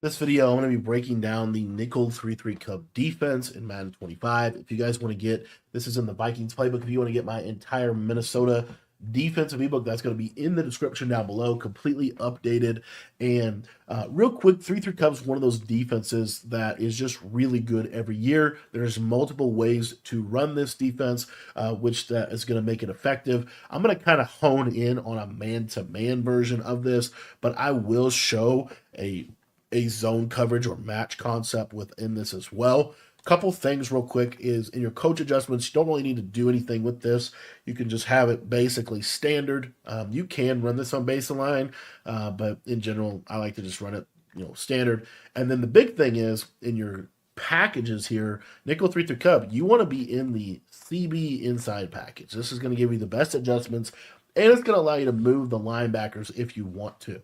This video, I'm going to be breaking down the nickel 3-3 Cub defense in Madden 25. If you guys want to get, this is in the Vikings playbook. If you want to get my entire Minnesota defensive ebook, that's going to be in the description down below, completely updated. And real quick, 3-3 Cubs, one of those defenses that is just really good every year. There's multiple ways to run this defense, which that is going to make it effective. I'm going to kind of hone in on a man-to-man version of this, but I will show a zone coverage or match concept within this as well. Couple things real quick is in your coach adjustments, you don't really need to do anything with this. You can just have it basically standard. You can run this on baseline, but in general, I like to just run it, standard. And then the big thing is in your packages here, nickel 3-3 Cub, you want to be in the CB inside package. This is going to give you the best adjustments, and it's going to allow you to move the linebackers if you want to.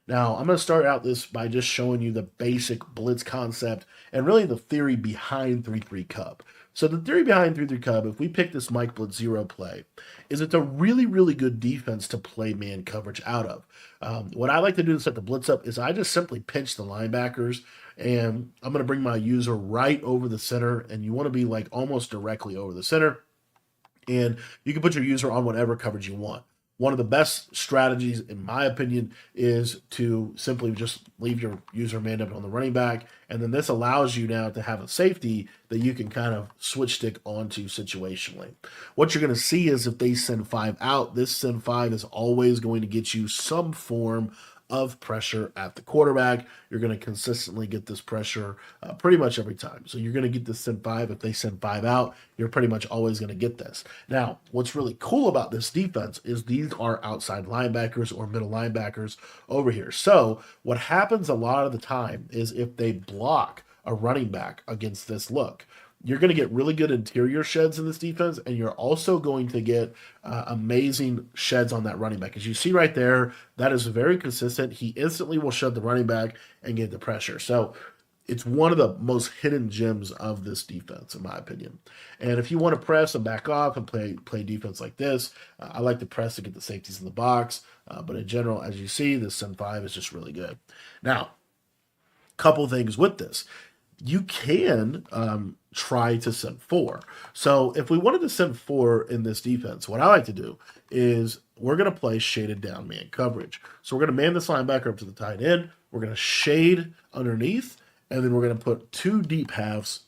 Now, I'm going to start out this by just showing you the basic blitz concept and really the theory behind 3-3 Cub. So the theory behind 3-3 Cub, if we pick this Mike Blitz 0 play, is it's a really, really good defense to play man coverage out of. What I like to do to set the blitz up is I just simply pinch the linebackers, and I'm going to bring my user right over the center, and you want to be like almost directly over the center. And you can put your user on whatever coverage you want. One of the best strategies, in my opinion, is to simply just leave your user manned up on the running back. And then this allows you now to have a safety that you can kind of switch stick onto situationally. What you're going to see is if they send 5 out, this send 5 is always going to get you some form of pressure at the quarterback. You're going to consistently get this pressure pretty much every time. So you're going to get this send 5. If they send 5 out, you're pretty much always going to get this. Now, what's really cool about this defense is these are outside linebackers or middle linebackers over here. So what happens a lot of the time is if they block a running back against this look, you're going to get really good interior sheds in this defense, and you're also going to get amazing sheds on that running back. As you see right there, that is very consistent. He instantly will shed the running back and get the pressure. So it's one of the most hidden gems of this defense, in my opinion. And if you want to press and back off and play defense like this, I like to press to get the safeties in the box. But in general, as you see, this Send 5 is just really good. Now, couple things with this. You can try to send 4. So if we wanted to send 4 in this defense, what I like to do is we're going to play shaded down man coverage. So we're going to man this linebacker up to the tight end. We're going to shade underneath, and then we're going to put 2 deep halves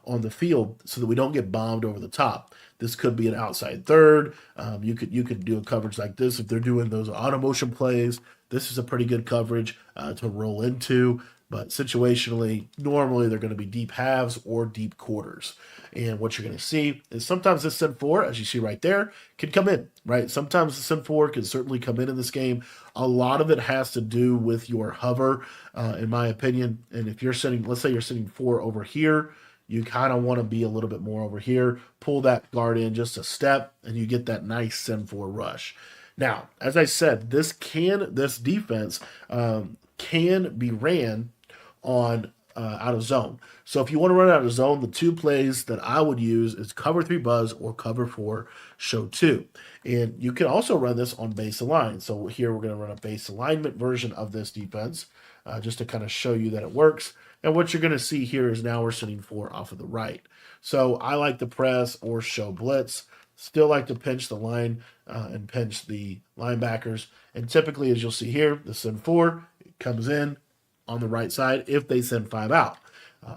on the field so that we don't get bombed over the top. This could be an outside third. You could do a coverage like this if they're doing those auto motion plays. This is a pretty good coverage to roll into. But situationally, normally they're going to be deep halves or deep quarters. And what you're going to see is sometimes this send 4, as you see right there, can come in, right? Sometimes the send 4 can certainly come in this game. A lot of it has to do with your hover, in my opinion. And if you're sending, let's say you're sending 4 over here, you kind of want to be a little bit more over here. Pull that guard in just a step, and you get that nice send 4 rush. Now, as I said, this defense can be ran on out of zone. So if you want to run out of zone, the 2 plays that I would use is cover 3 buzz or cover 4 show 2. And you can also run this on base align. So here we're going to run a base alignment version of this defense just to kind of show you that it works. And what you're going to see here is now we're sending 4 off of the right. So I like to press or show blitz. Still like to pinch the line and pinch the linebackers. And typically, as you'll see here, the send 4 comes in on the right side if they send 5 out.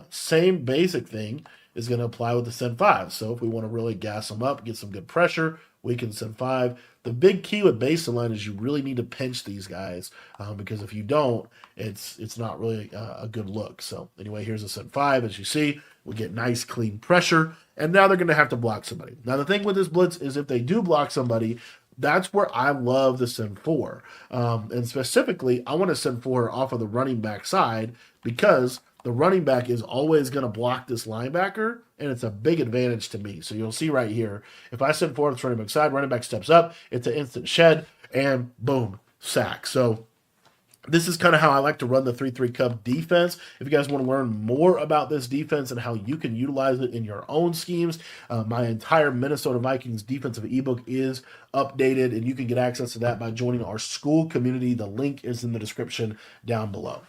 Same basic thing is going to apply with the send 5. So if we want to really gas them up, get some good pressure, we can send 5. The big key with base line is you really need to pinch these guys because if you don't, it's not really a good look. So anyway, here's a send 5. As you see, we get nice clean pressure, and now they're going to have to block somebody. Now the thing with this blitz is if they do block somebody, that's where I love the send 4. And specifically, I want to send 4 off of the running back side because the running back is always going to block this linebacker, and it's a big advantage to me. So you'll see right here, if I send 4 on this running back side, running back steps up, it's an instant shed, and boom, sack. So this is kind of how I like to run the 3-3 Cub defense. If you guys want to learn more about this defense and how you can utilize it in your own schemes, my entire Minnesota Vikings defensive ebook is updated, and you can get access to that by joining our school community. The link is in the description down below.